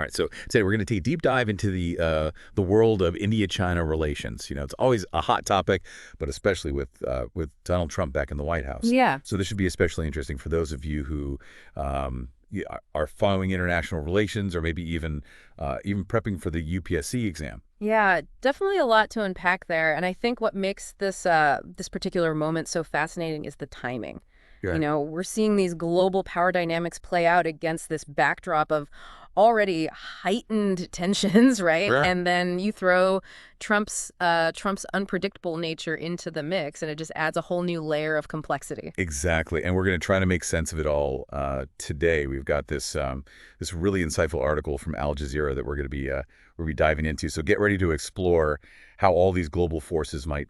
All right, so today we're going to take a deep dive into the world of India-China relations. It's always a hot topic, but especially with Donald Trump back in the White House. Yeah, So this should be especially interesting for those of you who are following international relations, or maybe even prepping for the UPSC exam. yeah, definitely a lot to unpack there. And I think what makes this particular moment so fascinating is the timing. Right. We're seeing these global power dynamics play out against this backdrop of already heightened tensions, right? Yeah. And then you throw Trump's unpredictable nature into the mix, and it just adds a whole new layer of complexity. Exactly, and we're going to try to make sense of it all today. We've got this really insightful article from Al Jazeera that we're going to be diving into. So get ready to explore how all these global forces might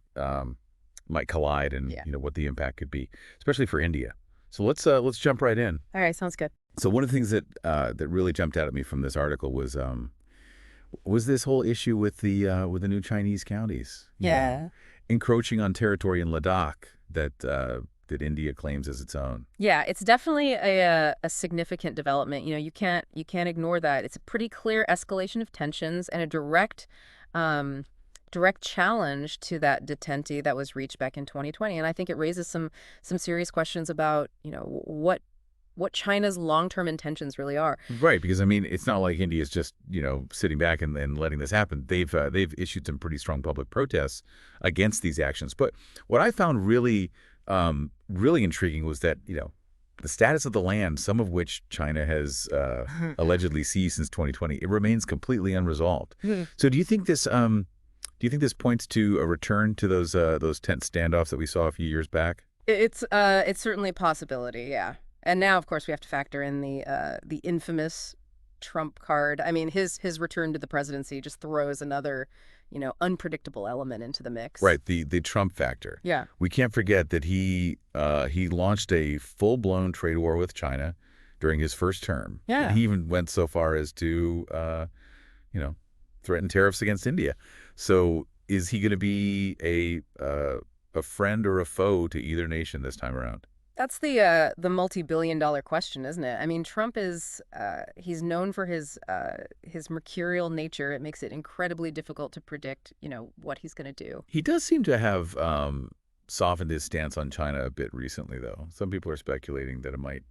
collide, and Yeah. what the impact could be, especially for India. So let's jump right in. All right, sounds good. So one of the things that really jumped out at me from this article was this whole issue with the new Chinese counties, Yeah. encroaching on territory in Ladakh that India claims as its own. Yeah, it's definitely a significant development. You can't ignore that. It's a pretty clear escalation of tensions and a direct challenge to that detente that was reached back in 2020. And I think it raises some serious questions about, what China's long-term intentions really are. Right, because I mean, it's not like India is just sitting back and letting this happen. They've issued some pretty strong public protests against these actions. But what I found really intriguing was that the status of the land, some of which China has allegedly seized since 2020, it remains completely unresolved. Hmm. So do you think this points to a return to those tense standoffs that we saw a few years back? It's certainly a possibility, yeah. And now, of course, we have to factor in the infamous Trump card. I mean, his return to the presidency just throws another, unpredictable element into the mix. Right, the Trump factor. Yeah. We can't forget that he launched a full-blown trade war with China during his first term. Yeah. And he even went so far as to threaten tariffs against India. So is he going to be a friend or a foe to either nation this time around? That's the multi-billion-dollar question, isn't it? I mean, Trump he's known for his mercurial nature. It makes it incredibly difficult to predict, what he's going to do. He does seem to have softened his stance on China a bit recently, though. Some people are speculating that it might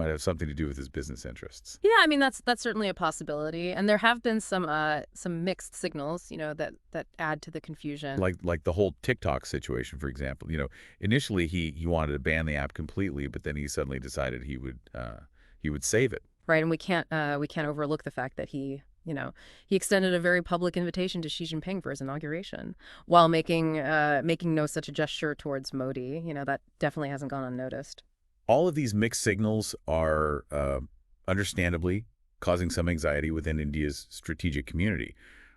have something to do with his business interests. Yeah, I mean that's certainly a possibility, and there have been some mixed signals, that add to the confusion. Like the whole TikTok situation, for example. Initially he wanted to ban the app completely, but then he suddenly decided he would save it. Right, and we can't overlook the fact that he extended a very public invitation to Xi Jinping for his inauguration, while making no such a gesture towards Modi. That definitely hasn't gone unnoticed. All of these mixed signals are understandably causing some anxiety within India's strategic community.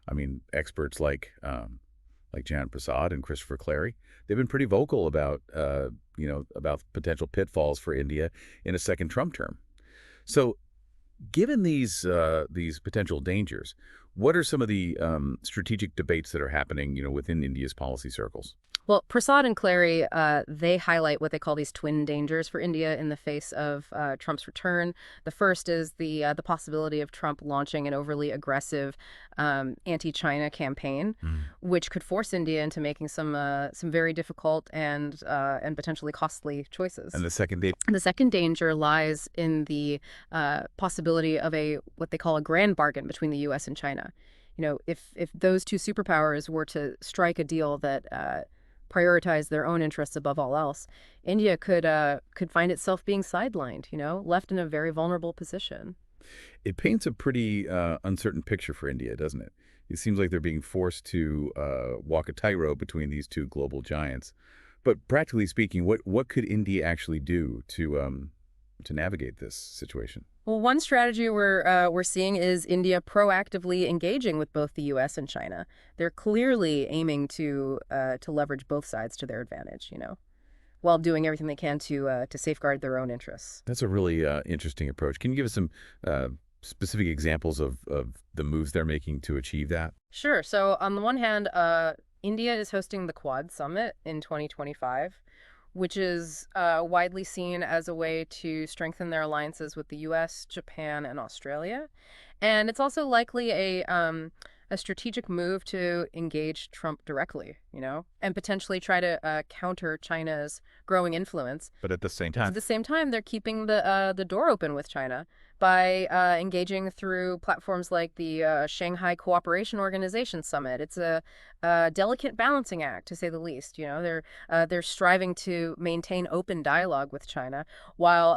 I mean, experts like Janet Prasad and Christopher Clary, they've been pretty vocal about potential pitfalls for India in a second Trump term. So, given these potential dangers, what are some of the strategic debates that are happening, within India's policy circles? Well, Prasad and Clary, they highlight what they call these twin dangers for India in the face of Trump's return. The first is the possibility of Trump launching an overly aggressive anti-China campaign, which could force India into making some very difficult and potentially costly choices. And the second date. The second danger lies in the possibility of what they call a grand bargain between the U.S. and China. If those two superpowers were to strike a deal that prioritize their own interests above all else, India could find itself being sidelined, left in a very vulnerable position. It paints a pretty uncertain picture for India, doesn't it? It seems like they're being forced to walk a tightrope between these two global giants. But practically speaking, what could India actually do to navigate this situation? Well, one strategy we're seeing is India proactively engaging with both the U.S. and China. They're clearly aiming to leverage both sides to their advantage, while doing everything they can to safeguard their own interests. That's a really interesting approach. Can you give us some specific examples of the moves they're making to achieve that? Sure. So on the one hand, India is hosting the Quad Summit in 2025, which is widely seen as a way to strengthen their alliances with the U.S., Japan, and Australia. And it's also likely a strategic move to engage Trump directly, and potentially try to counter China's growing influence. But at the same But time, at the same time, they're keeping the door open with China by engaging through platforms like the Shanghai Cooperation Organization Summit. It's a delicate balancing act, to say the least. They're striving to maintain open dialogue with China while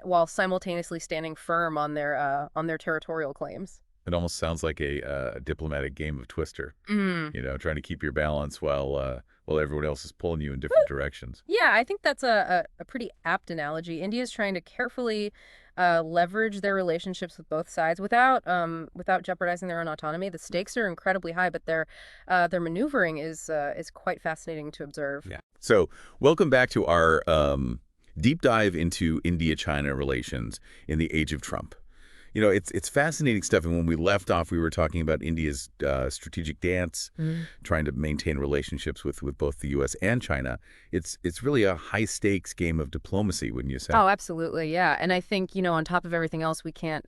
while simultaneously standing firm on their territorial claims. it almost sounds like a diplomatic game of Twister, trying to keep your balance while everyone else is pulling you in different directions. Yeah, I think that's a pretty apt analogy. India is trying to carefully leverage their relationships with both sides without jeopardizing their own autonomy. The stakes are incredibly high, but their maneuvering is quite fascinating to observe. Yeah. So, welcome back to our deep dive into India-China relations in the age of Trump. It's fascinating stuff. And when we left off, we were talking about India's strategic dance, trying to maintain relationships with both the U.S. and China. It's really a high-stakes game of diplomacy, wouldn't you say? Oh, absolutely, yeah. And I think, on top of everything else, we can't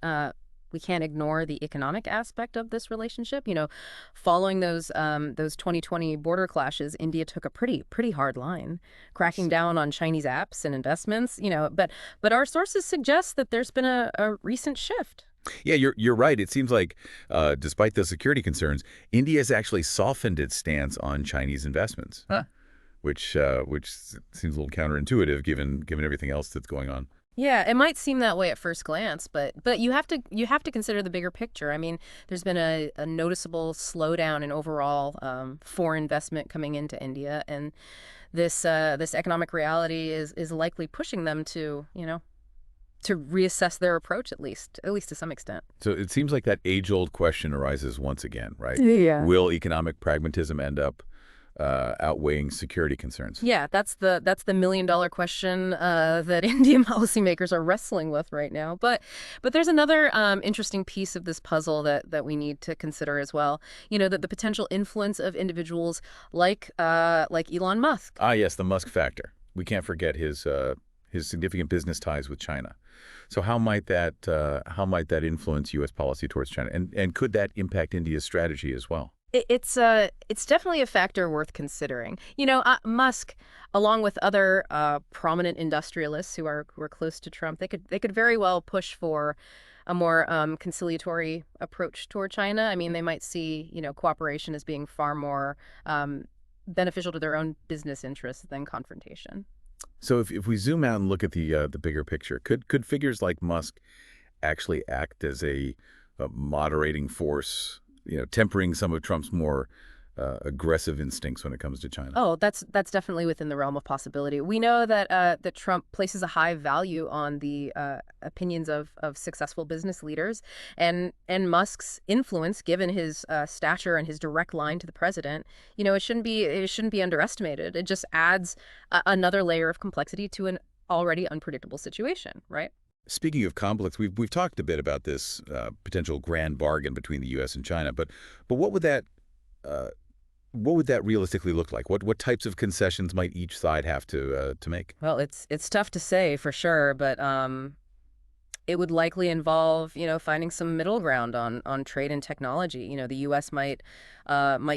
ignore the economic aspect of this relationship. Following those 2020 border clashes, India took a pretty hard line, cracking down on Chinese apps and investments. But our sources suggest that there's been a recent shift. Yeah, you're right. It seems like, despite the security concerns, India has actually softened its stance on Chinese investments, which seems a little counterintuitive given everything else that's going on. Yeah, it might seem that way at first glance, but you have to consider the bigger picture. I mean, there's been a noticeable slowdown in overall foreign investment coming into India, and this economic reality is likely pushing them to reassess their approach at least to some extent. So it seems like that age-old question arises once again, right? Yeah. Will economic pragmatism end up outweighing security concerns? Yeah, that's the million-dollar question that Indian policymakers are wrestling with right now. But there's another interesting piece of this puzzle that we need to consider as well. That the potential influence of individuals like Elon Musk. Ah, yes, the Musk factor. We can't forget his significant business ties with China. So how might that influence U.S. policy towards China, and could that impact India's strategy as well? It's definitely a factor worth considering. Musk, along with other prominent industrialists who are close to Trump, they could very well push for a more conciliatory approach toward China. I mean, they might see cooperation as being far more beneficial to their own business interests than confrontation. So if we zoom out and look at the bigger picture, could figures like Musk actually act as a moderating force, tempering some of Trump's more aggressive instincts when it comes to China? Oh, that's definitely within the realm of possibility. We know that Trump places a high value on the opinions of successful business leaders, and Musk's influence, given his stature and his direct line to the president, it shouldn't be underestimated. It just adds another layer of complexity to an already unpredictable situation, right? Speaking of conflicts, we've talked a bit about this potential grand bargain between the U.S. and China, but uh, what would that realistically look like? What types of concessions might each side have to make? Well, it's tough to say for sure, but it would likely involve, finding some middle ground on trade and technology. The U.S. might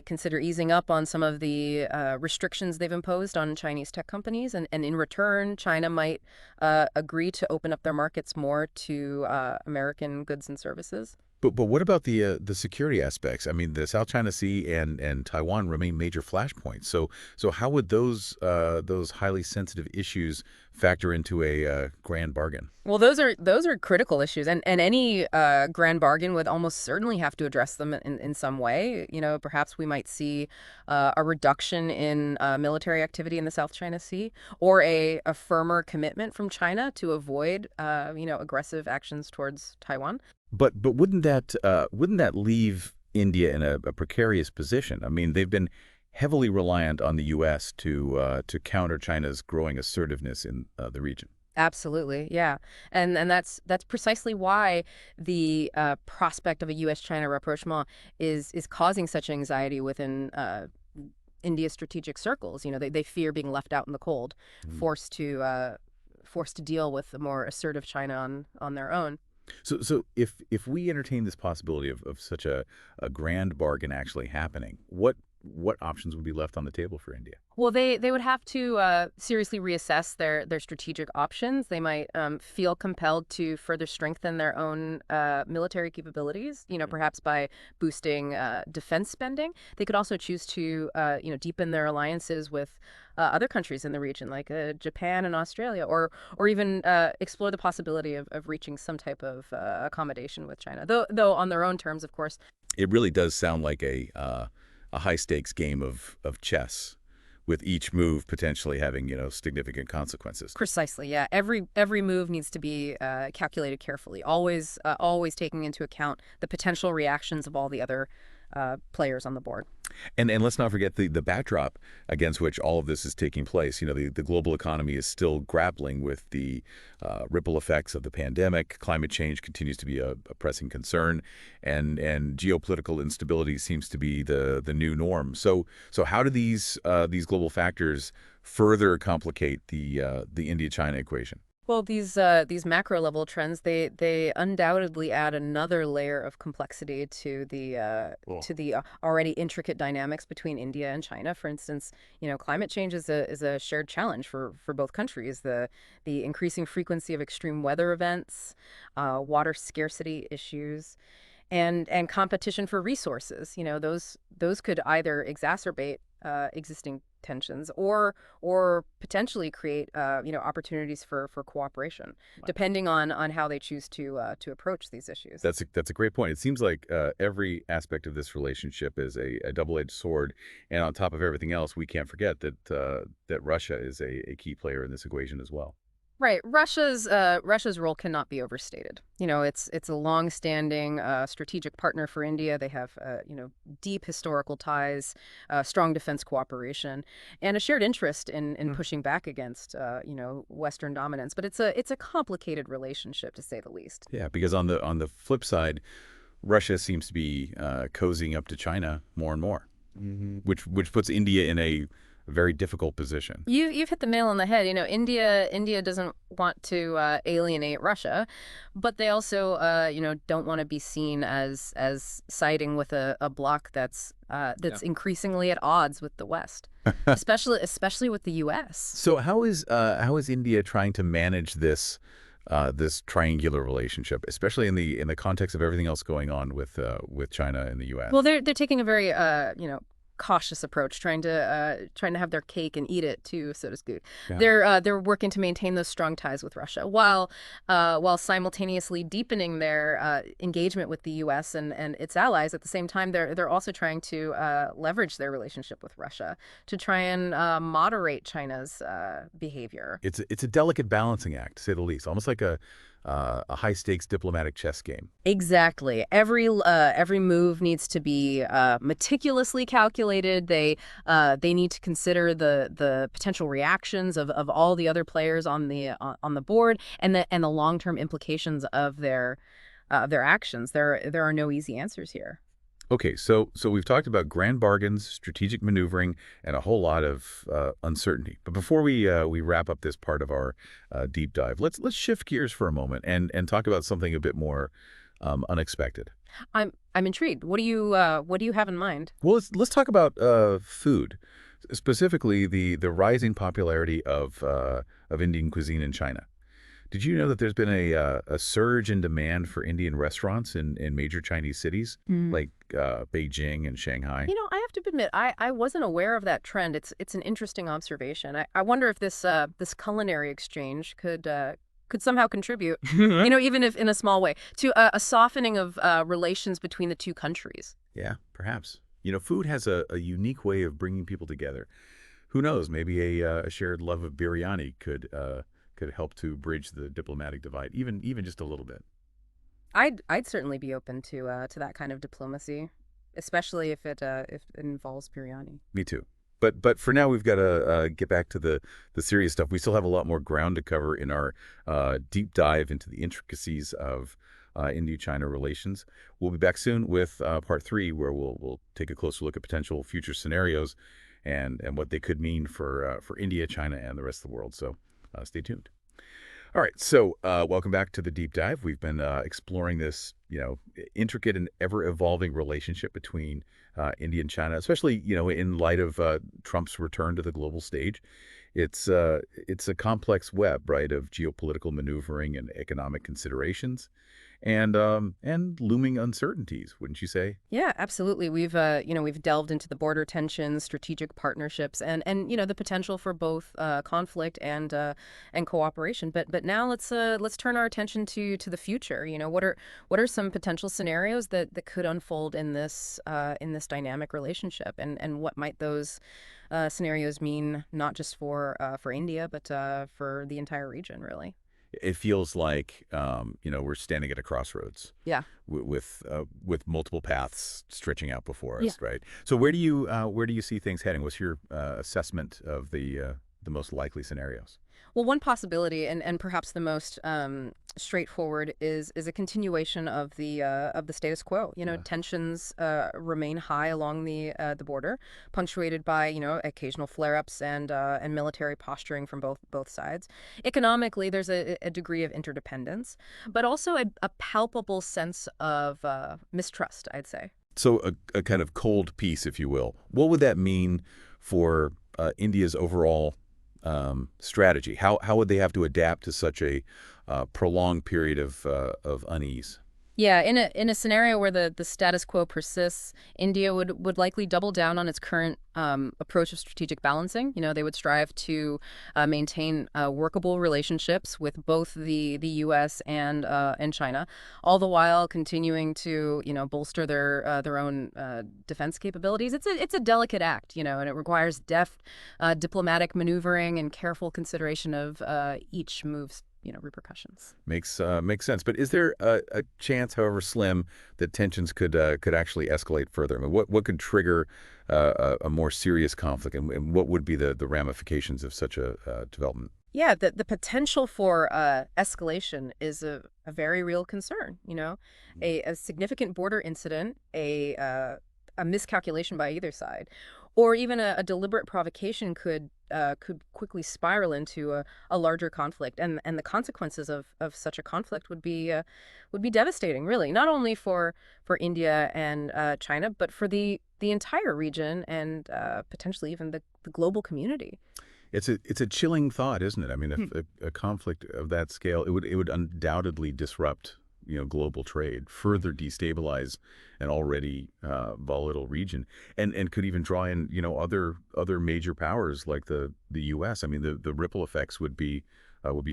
consider easing up on some of the restrictions they've imposed on Chinese tech companies, and in return, China might agree to open up their markets more to American goods and services. But what about the security aspects? I mean, the South China Sea and Taiwan remain major flashpoints. So how would those highly sensitive issues factor into a grand bargain? Well, those are critical issues, and any grand bargain would almost certainly have to address them in some way. Perhaps we might see a reduction in military activity in the South China Sea, or a firmer commitment from China to avoid aggressive actions towards Taiwan. But wouldn't that leave India in a precarious position? I mean, they've been heavily reliant on the U.S. to counter China's growing assertiveness in the region. Absolutely, yeah, and that's precisely why the prospect of a U.S.-China rapprochement is causing such anxiety within India's strategic circles. They fear being left out in the cold, Mhm. forced to uh, forced to deal with a more assertive China on their own. So if we entertain this possibility of such a grand bargain actually happening, what options would be left on the table for India? Well, they would have to seriously reassess their strategic options. They might feel compelled to further strengthen their own military capabilities, perhaps by boosting defense spending. They could also choose to, deepen their alliances with other countries in the region, like Japan and Australia, or even explore the possibility of reaching some type of accommodation with China, though on their own terms, of course. It really does sound like a high stakes game of chess, with each move potentially having significant consequences. Precisely, yeah. Every move needs to be calculated carefully, always taking into account the potential reactions of all the other players on the board. And let's not forget the backdrop against which all of this is taking place. The global economy is still grappling with the ripple effects of the pandemic. Climate change continues to be a pressing concern, and geopolitical instability seems to be the new norm. So how do these global factors further complicate the India-China equation? Well, these macro level trends, they undoubtedly add another layer of complexity to Cool. the already intricate dynamics between India and China. For instance, climate change is a shared challenge for both countries. The increasing frequency of extreme weather events, water scarcity issues, and competition for resources. Those could either exacerbate existing tensions or potentially create opportunities for cooperation, depending on how they choose to approach these issues. That's a great point. It seems like every aspect of this relationship is a double-edged sword, and on top of everything else, we can't forget that Russia is a key player in this equation as well. Right. Russia's role cannot be overstated. It's a long-standing strategic partner for India. They have deep historical ties, strong defense cooperation, and a shared interest in pushing back against Western dominance. But it's a complicated relationship, to say the least. Yeah, because on the flip side, Russia seems to be cozying up to China more and more, which puts India in a very difficult position. You've hit the nail on the head. India doesn't want to alienate Russia, but they also don't want to be seen as siding with a bloc that's increasingly at odds with the West, especially with the U.S. So how is India trying to manage this triangular relationship, especially in the context of everything else going on with China and the U.S.? Well, they're taking a very cautious approach, trying to have their cake and eat it too, so to speak. Yeah. They're working to maintain those strong ties with Russia while simultaneously deepening their engagement with the U.S. and its allies. At the same time, they're also trying to leverage their relationship with Russia to try and moderate China's behavior. It's a delicate balancing act, to say the least, almost like a high stakes diplomatic chess game. Exactly. Every move needs to be meticulously calculated. They need to consider the potential reactions of all the other players on the board and the long-term implications of their actions. There are no easy answers here. Okay, so we've talked about grand bargains, strategic maneuvering, and a whole lot of uncertainty. But before we wrap up this part of our deep dive, let's shift gears for a moment and talk about something a bit more unexpected. I'm intrigued. What do you have in mind? Well, let's talk about food, specifically the rising popularity of Indian cuisine in China. Did you know that there's been a surge in demand for Indian restaurants in major Chinese cities like Beijing and Shanghai? I have to admit, I wasn't aware of that trend. It's an interesting observation. I wonder if this culinary exchange could somehow contribute, even if in a small way, to a softening of relations between the two countries. Yeah, perhaps. Food has a unique way of bringing people together. Who knows? Maybe a shared love of biryani could help to bridge the diplomatic divide, even just a little bit. I'd certainly be open to that kind of diplomacy, especially if it involves biryani. Me too. But for now, we've got to get back to the serious stuff. We still have a lot more ground to cover in our deep dive into the intricacies of India-China relations. We'll be back soon with part 3, where we'll take a closer look at potential future scenarios and what they could mean for India, China, and the rest of the world. So stay tuned. All right, so welcome back to the deep dive. We've been exploring this, intricate and ever-evolving relationship between India and China, especially, in light of Trump's return to the global stage. It's a complex web, right, of geopolitical maneuvering and economic considerations, and looming uncertainties, wouldn't you say? Yeah, absolutely. We've delved into the border tensions, strategic partnerships, and the potential for both conflict and cooperation. But now let's turn our attention to the future. What are some potential scenarios that could unfold in this dynamic relationship, and what might those scenarios mean not just for India, but for the entire region, really? It feels like, we're standing at a crossroads Yeah. with multiple paths stretching out before Yeah. us, right? So where do you see things heading? What's your assessment of the most likely scenarios? Well, one possibility, and perhaps the most straightforward, is a continuation of the status quo. Tensions remain high along the border, punctuated by occasional flare-ups and military posturing from both sides. Economically, there's a degree of interdependence, but also a palpable sense of mistrust, I'd say. So a kind of cold peace, if you will. What would that mean for India's overall strategy? How would they have to adapt to such a prolonged period of unease? Yeah, in a scenario where the status quo persists, India would likely double down on its current approach of strategic balancing. They would strive to maintain workable relationships with both the U.S. and China, all the while continuing to bolster their own defense capabilities. It's a delicate act, and it requires deft diplomatic maneuvering and careful consideration of each move's repercussions. Makes sense. But is there a chance, however slim, that tensions could actually escalate further? I mean, what could trigger a more serious conflict, and what would be the ramifications of such a development? Yeah, the potential for escalation is a very real concern. A significant border incident, a miscalculation by either side, or even a deliberate provocation could quickly spiral into a larger conflict, and the consequences of such a conflict would be devastating, really, not only for India and China, but for the entire region and potentially even the global community. It's a chilling thought, isn't it? I mean, if a conflict of that scale, it would undoubtedly disrupt global trade, further destabilize an already volatile region, and could even draw in other major powers like the U.S. I mean, the ripple effects would be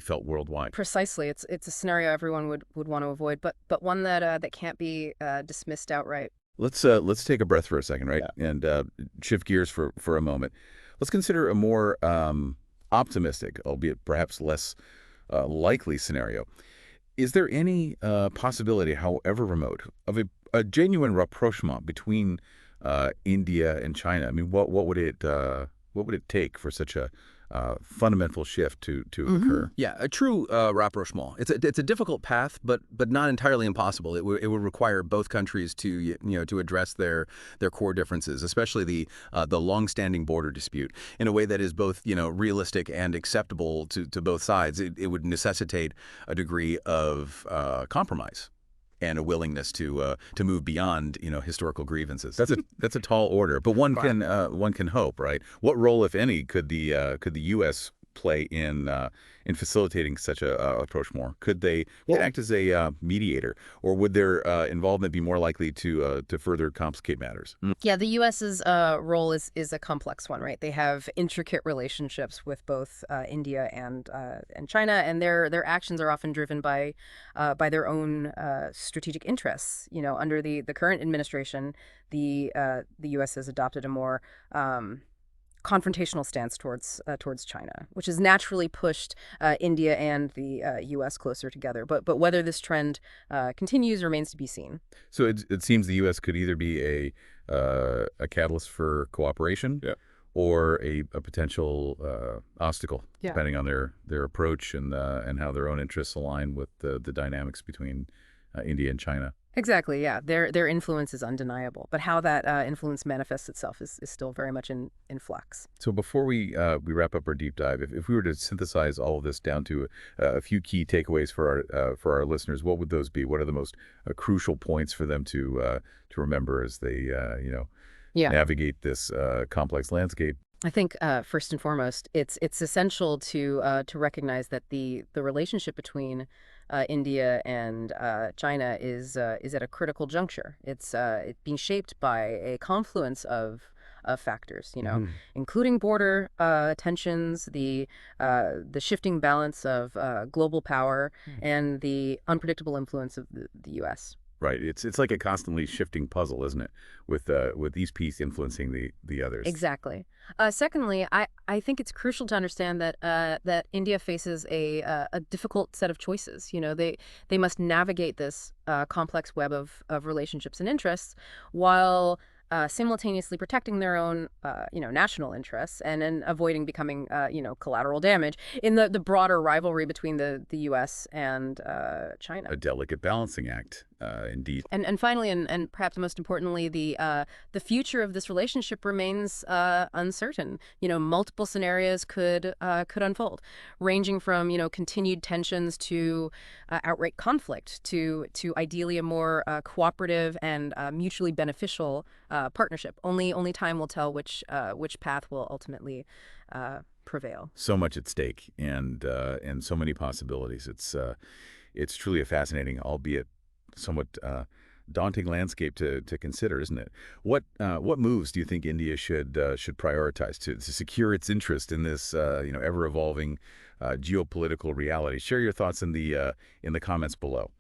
felt worldwide. Precisely, it's a scenario everyone would want to avoid, but one that can't be dismissed outright. Let's take a breath for a second, right? Yeah. And shift gears for a moment. Let's consider a more optimistic, albeit perhaps less likely scenario. Is there any possibility, however remote, of a genuine rapprochement between India and China? I mean, what would it take for such a fundamental shift to occur? Yeah, a true rapprochement. It's a difficult path, but not entirely impossible. It would require both countries to address their core differences, especially the longstanding border dispute, in a way that is both realistic and acceptable to both sides. It would necessitate a degree of compromise and a willingness to move beyond historical grievances. That's a tall order, but one can hope, right? What role, if any, could the U.S. play in facilitating such a approach more? Could they act as a mediator, or would their involvement be more likely to further complicate matters? Yeah, the U.S.'s role is a complex one, right? They have intricate relationships with both India and China, and their actions are often driven by their own strategic interests. Under the current administration, the U.S. has adopted a more confrontational stance towards China, which has naturally pushed India and the U.S. closer together. But whether this trend continues remains to be seen. So it seems the U.S. could either be a catalyst for cooperation, yeah, or a potential obstacle, Yeah. depending on their approach and how their own interests align with the dynamics between India and China. Exactly, yeah. Their influence is undeniable, but how that influence manifests itself is still very much in flux. So before we wrap up our deep dive, if we were to synthesize all of this down to a few key takeaways for our listeners, what would those be? What are the most crucial points for them to remember as they Yeah. navigate this complex landscape? I think first and foremost, it's essential to recognize that the relationship between India and China is at a critical juncture. It's being shaped by a confluence of factors, Hmm. including border tensions, the shifting balance of global power, and the unpredictable influence of the U.S. Right. It's like a constantly shifting puzzle, isn't it? With each piece influencing the others. Exactly. Secondly, I think it's crucial to understand that India faces a difficult set of choices. They must navigate this complex web of relationships and interests while simultaneously protecting their own national interests and avoiding becoming collateral damage in the broader rivalry between the U.S. and China. A delicate balancing act, indeed. And finally, and perhaps most importantly, the future of this relationship remains uncertain. Multiple scenarios could unfold, ranging from continued tensions to outright conflict to ideally a more cooperative and mutually beneficial partnership. Only time will tell which path will ultimately prevail. So much at stake and so many possibilities. It's truly a fascinating, albeit somewhat daunting landscape to consider, isn't it? What moves do you think India should prioritize to secure its interest in this ever evolving geopolitical reality? Share your thoughts in the comments below,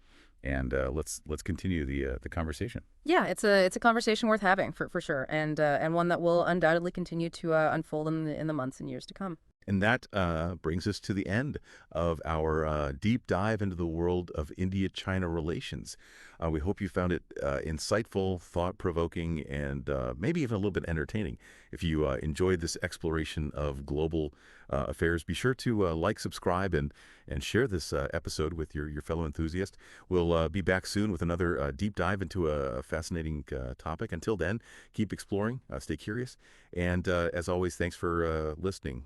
and let's continue the conversation. Yeah, it's a conversation worth having for sure, and one that will undoubtedly continue to unfold in the months and years to come. And that brings us to the end of our deep dive into the world of India-China relations. We hope you found it insightful, thought-provoking, and maybe even a little bit entertaining. If you enjoyed this exploration of global affairs, be sure to like, subscribe, and share this episode with your fellow enthusiasts. We'll be back soon with another deep dive into a fascinating topic. Until then, keep exploring, stay curious, and as always, thanks for listening.